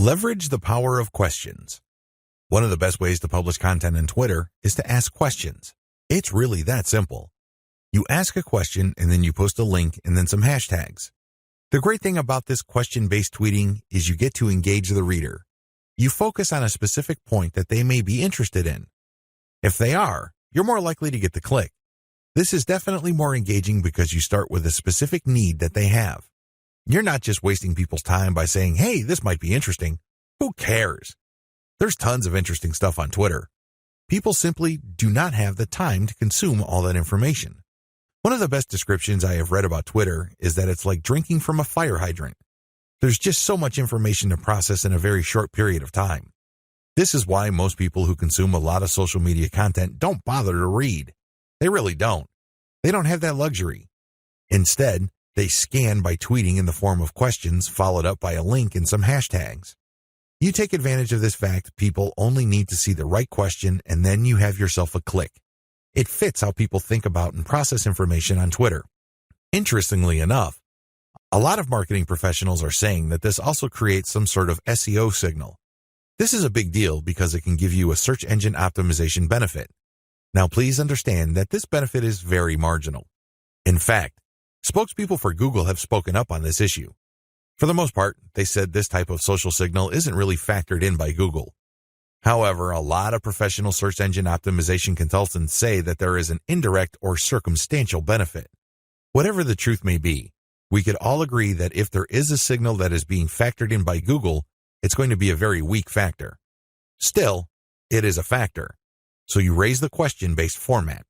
Leverage the power of questions. One of the best ways to publish content on Twitter is to ask questions. It's really that simple. You ask a question and then you post a link and then some hashtags. The great thing about this question-based tweeting is you get to engage the reader. You focus on a specific point that they may be interested in. If they are, you're more likely to get the click. This is definitely more engaging because you start with a specific need that they have. You're not just wasting people's time by saying, hey, this might be interesting. Who cares? There's tons of interesting stuff on Twitter. People simply do not have the time to consume all that information. One of the best descriptions I have read about Twitter is that it's like drinking from a fire hydrant. There's just so much information to process in a very short period of time. This is why most people who consume a lot of social media content don't bother to read. They really don't. They don't have that luxury. Instead, they scan by tweeting in the form of questions followed up by a link and some hashtags. You take advantage of this fact. People only need to see the right question and then you have yourself a click. It fits how people think about and process information on Twitter. Interestingly enough, a lot of marketing professionals are saying that this also creates some sort of SEO signal. This is a big deal because it can give you a search engine optimization benefit. Now please understand that this benefit is very marginal. In fact, spokespeople for Google have spoken up on this issue. For the most part, they said this type of social signal isn't really factored in by Google. However, a lot of professional search engine optimization consultants say that there is an indirect or circumstantial benefit. Whatever the truth may be, we could all agree that if there is a signal that is being factored in by Google, it's going to be a very weak factor. Still, it is a factor. So you raise the question-based format.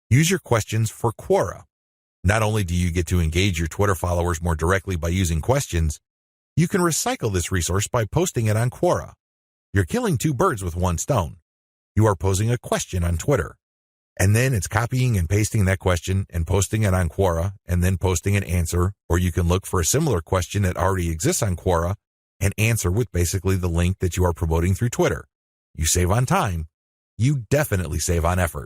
Use your questions for Quora. Not only do you get to engage your Twitter followers more directly by using questions, you can recycle this resource by posting it on Quora. You're killing two birds with one stone. You are posing a question on Twitter, and then it's copying and pasting that question and posting it on Quora and then posting an answer, or you can look for a similar question that already exists on Quora and answer with basically the link that you are promoting through Twitter. You save on time. You definitely save on effort.